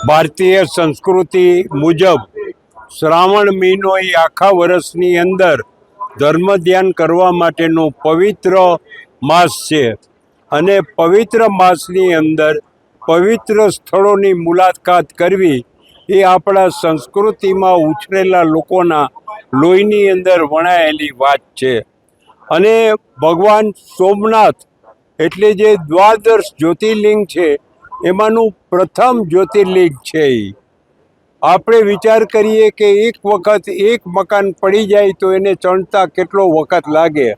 ભારતીય સંસ્કૃતિ મુજબ શ્રાવણ મહિનો એ આખા વર્ષની અંદર ધર્મ ધ્યાન કરવા માટેનો પવિત્ર માસ છે અને પવિત્ર માસની અંદર પવિત્ર સ્થળોની મુલાકાત કરવી એ આપણા સંસ્કૃતિમાં ઉછરેલા લોકોના લોહીની અંદર વણાયેલી વાત છે। અને ભગવાન સોમનાથ એટલે જે દ્વાદશ જ્યોતિર્લિંગ છે એમાંનું પ્રથમ જ્યોતિર્લિંગ છે। આપણે વિચાર કરીએ કે એક વખત એક મકાન પડી જાય તો એને ચણતા કેટલો વખત લાગે।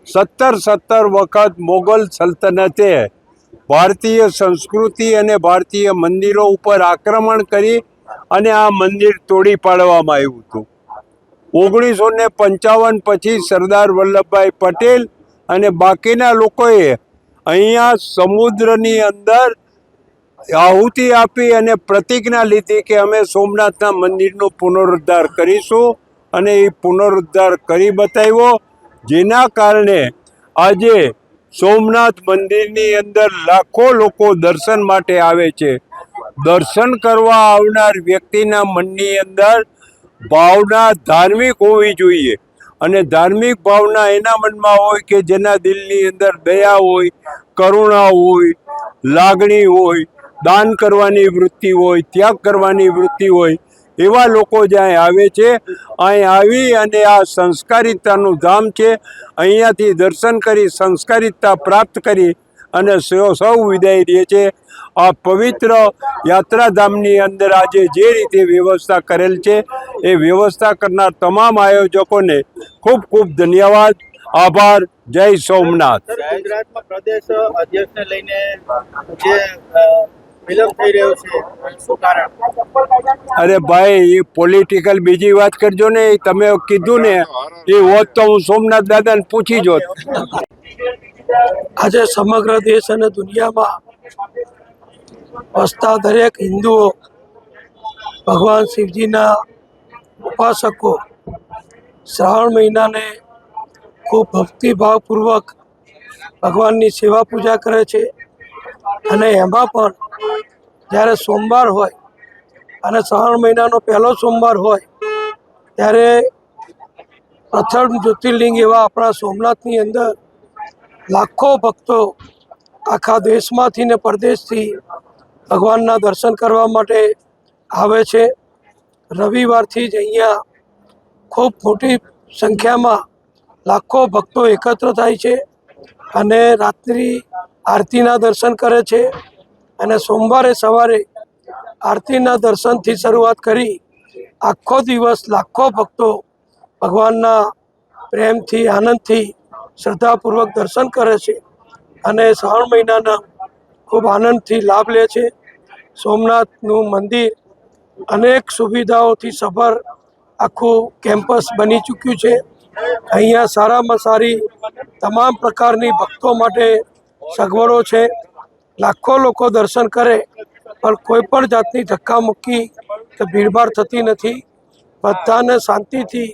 17 વખત મોગલ સલ્તનતે ભારતીય સંસ્કૃતિ અને ભારતીય મંદિરો ઉપર આક્રમણ કરી અને આ મંદિર તોડી પાડવામાં આવ્યું હતું। 1955 પછી સરદાર વલ્લભભાઈ પટેલ અને બાકીના લોકોએ અહીંયા સમુદ્રની અંદર આહુતિ આપી અને પ્રતિજ્ઞા લીધી કે અમે સોમનાથના મંદિરનો પુનરુદ્ધાર કરીશું અને એ પુનરુદ્ધાર કરી બતાવ્યો, જેના કારણે આજે સોમનાથ મંદિરની અંદર લાખો લોકો દર્શન માટે આવે છે। દર્શન કરવા આવનાર વ્યક્તિના મનની અંદર ભાવના ધાર્મિક હોવી જોઈએ અને ધાર્મિક ભાવના એના મનમાં હોય કે જેના દિલની અંદર દયા હોય, કરુણા હોય, લાગણી હોય, દાન કરવાની વૃત્તિ હોય, ત્યાગ કરવાની વૃત્તિ હોય, એવા લોકો જ્યાં આવે છે। અહીં આવી અને આ સંસ્કારિતાનું ધામ છે, અહીંયાથી દર્શન કરી સંસ્કારિતા પ્રાપ્ત કરી અને સૌ વિદાય રહે છે। આ પવિત્ર યાત્રાધામની અંદર આજે જે રીતે વ્યવસ્થા કરેલ છે એ વ્યવસ્થા કરનાર તમામ આયોજકોને ખૂબ ખૂબ ધન્યવાદ, આભાર। જય સોમનાથ। ગુજરાતમાં પ્રદેશ અધ્યક્ષને લઈને જે વિલંબ થઈ રહ્યો છે, શું કારણ? અરે ભાઈ, એ પોલિટિકલ બીજી વાત કરજો ને, તમે કીધું ને એ હોત તો હું સોમનાથ દાદાને પૂછી જોત। આજે સમગ્ર દેશ અને દુનિયામાં વસતા દરેક હિન્દુઓ, ભગવાન શિવજીના ઉપાસકો શ્રાવણ મહિનાને ખૂબ ભક્તિભાવપૂર્વક ભગવાનની સેવા પૂજા કરે છે। અને એમાં પણ જ્યારે સોમવાર હોય અને શ્રાવણ મહિનાનો પહેલો સોમવાર હોય ત્યારે પ્રથમ જ્યોતિર્લિંગ એવા આપણા સોમનાથની અંદર લાખો ભક્તો આખા દેશમાંથી ને પરદેશથી ભગવાનના દર્શન કરવા માટે આવે છે। રવિવારથી જ અહીંયા ખૂબ મોટી સંખ્યામાં લાખો ભક્તો એકત્ર થાય છે અને રાત્રિ આરતીના દર્શન કરે છે અને સોમવારે સવારે આરતીના દર્શનથી શરૂઆત કરી આખો દિવસ લાખો ભક્તો ભગવાનના પ્રેમથી, આનંદથી, શ્રદ્ધાપૂર્વક દર્શન કરે છે અને શ્રાવણ મહિનાના ખૂબ આનંદથી લાભ લે છે। સોમનાથનું મંદિર અનેક સુવિધાઓથી સભર આખું કેમ્પસ બની ચૂક્યું છે। અહીંયા સારામાં સારી તમામ પ્રકારની ભક્તો માટે સગવડો છે। લાખો લોકો દર્શન કરે પણ કોઈ પણ જાતની ધક્કામુક્કી કે ભીડભાડ થતી નથી। બધાને શાંતિથી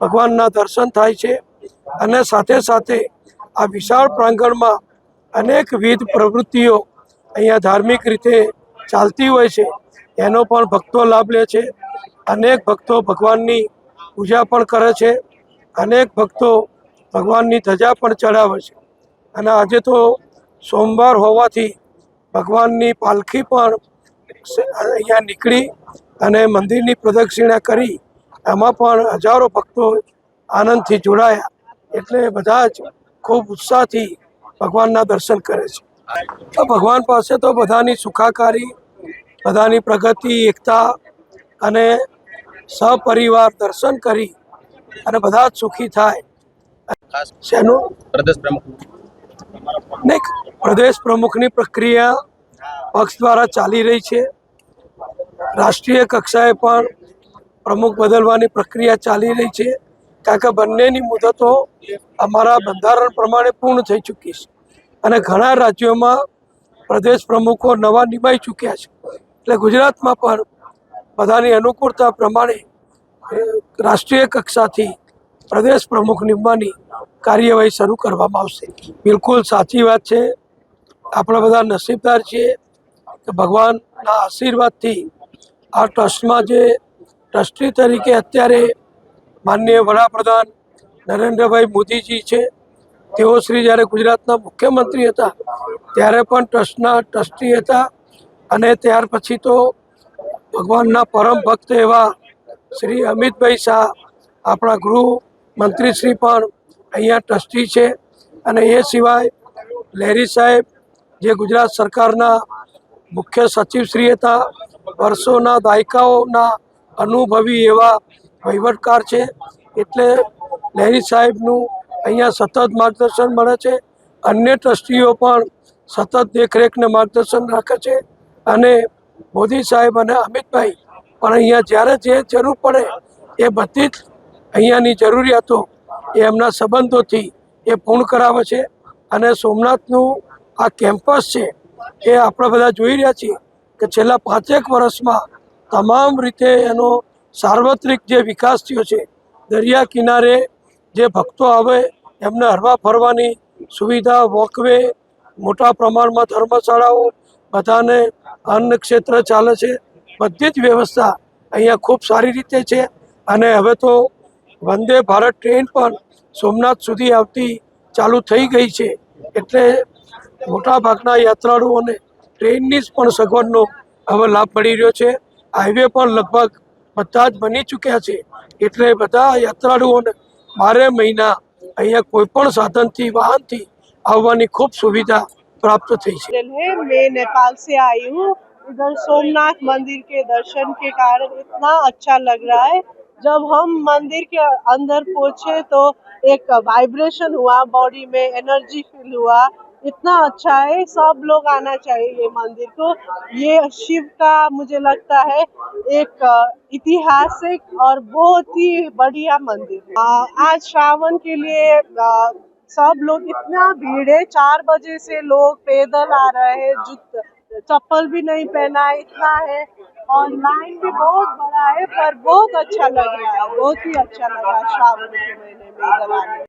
ભગવાનના દર્શન થાય છે અને સાથે સાથે આ વિશાળ પ્રાંગણમાં અનેકવિધ પ્રવૃત્તિઓ અહીંયા ધાર્મિક રીતે ચાલતી હોય છે, એનો પણ ભક્તો લાભ લે છે। અનેક ભક્તો ભગવાનની પૂજા પણ કરે છે, અનેક ભક્તો ભગવાનની ધજા પણ ચડાવે છે અને આજે તો સોમવાર હોવાથી ભગવાનની પાલખી પણ અહીંયા નીકળી અને મંદિરની પ્રદક્ષિણા કરી, એમાં પણ હજારો ભક્તો આનંદથી જોડાયા। એટલે બધા જ ખૂબ ઉત્સાહથી ભગવાનના દર્શન કરે છે। તો ભગવાન પાસે તો બધાની સુખાકારી, બધાની પ્રગતિ, એકતા અને સહપરિવાર દર્શન કરી અને બધા જ સુખી થાય। શેનું પ્રદેશ પ્રમુખ નહીં, પ્રદેશ પ્રમુખની પ્રક્રિયા પક્ષ દ્વારા ચાલી રહી છે। રાષ્ટ્રીય કક્ષાએ પણ પ્રમુખ બદલવાની પ્રક્રિયા ચાલી રહી છે, કારણ કે બંનેની મુદતો અમારા બંધારણ પ્રમાણે પૂર્ણ થઈ ચૂકી છે અને ઘણા રાજ્યોમાં પ્રદેશ પ્રમુખો નવા નિમાઈ ચૂક્યા છે। એટલે ગુજરાતમાં પણ બધાની અનુકૂળતા પ્રમાણે રાષ્ટ્રીય કક્ષાથી પ્રદેશ પ્રમુખ નિમવાની કાર્યવાહી શરૂ કરવામાં આવશે। બિલકુલ સાચી વાત છે। આપણે બધા નસીબદાર છીએ કે ભગવાનના આશીર્વાદથી આ ટ્રસ્ટમાં જે ટ્રસ્ટી તરીકે અત્યારે માનનીય વડાપ્રધાન નરેન્દ્રભાઈ મોદીજી છે, તેઓ શ્રી જ્યારે ગુજરાતના મુખ્યમંત્રી હતા ત્યારે પણ ટ્રસ્ટના ટ્રસ્ટી હતા, અને ત્યાર પછી તો ભગવાનના પરમ ભક્ત એવા શ્રી અમિતભાઈ શાહ આપણા ગૃહ મંત્રીશ્રી પણ અહીંયા ટ્રસ્ટી છે. અને એ સિવાય લહેરી સાહેબ જે ગુજરાત સરકારના મુખ્ય સચિવશ્રી હતા, વર્ષોના દાયકાઓના અનુભવી એવા વહીવટકાર છે, એટલે લહેરી સાહેબનું અહીંયા સતત માર્ગદર્શન મળે છે. અન્ય ટ્રસ્ટીઓ પણ સતત દેખરેખ ને માર્ગદર્શન રાખે છે, અને મોદી સાહેબ અને અમિતભાઈ પણ અહીંયા જ્યારે જે જરૂર પડે એ બધી જ અહીંયાની જરૂરિયાતો એ એમના સંબંધોથી એ પૂર્ણ કરાવે છે. અને સોમનાથનું આ કેમ્પસ છે એ આપણે બધા જોઈ રહ્યા છીએ કે છેલ્લા 5 વર્ષમાં તમામ રીતે એનો સાર્વત્રિક જે વિકાસ થયો છે. દરિયા કિનારે જે ભક્તો આવે એમને હરવા ફરવાની સુવિધા, વોકવે, મોટા પ્રમાણમાં ધર્મશાળાઓ, બધાને અન્ન ક્ષેત્ર ચાલે છે, બધી જ વ્યવસ્થા અહીંયા ખૂબ સારી રીતે છે. અને હવે તો વંદે ભારત ટ્રેન પણ સોમનાથ સુધી આવતી ચાલુ થઈ ગઈ છે, એટલે મોટાભાગના યાત્રાળુઓને ટ્રેનની પણ સગવડનો હવે લાભ મળી રહ્યો છે. હાઈવે પણ લગભગ બધા જ બની ચૂક્યા છે, એટલે બધા યાત્રાળુઓને 12 મહિના અહીંયા કોઈ પણ સાધનથી, વાહનથી આવવાની ખૂબ સુવિધા प्राप्त થઈ છે. मैं नेपाल से आई हूँ। इधर सोमनाथ मंदिर के दर्शन के कारण इतना अच्छा लग रहा है। जब हम मंदिर के अंदर पहुँचे तो एक वाइब्रेशन हुआ, बॉडी में एनर्जी फील हुआ। इतना अच्छा है, सब लोग आना चाहिए ये मंदिर को। ये शिव का मुझे लगता है एक ऐतिहासिक और बहुत ही बढ़िया मंदिर है। आज श्रावण के लिए सब लोग इतना भीड़ है, 4 बजे से लोग पैदल आ रहे हैं, चप्पल भी नहीं पहना है, इतना है। और लाइन भी बहुत बड़ा है, पर बहुत अच्छा लग रहा है, बहुत ही अच्छा लगा श्रावण के महीने में इधर आने।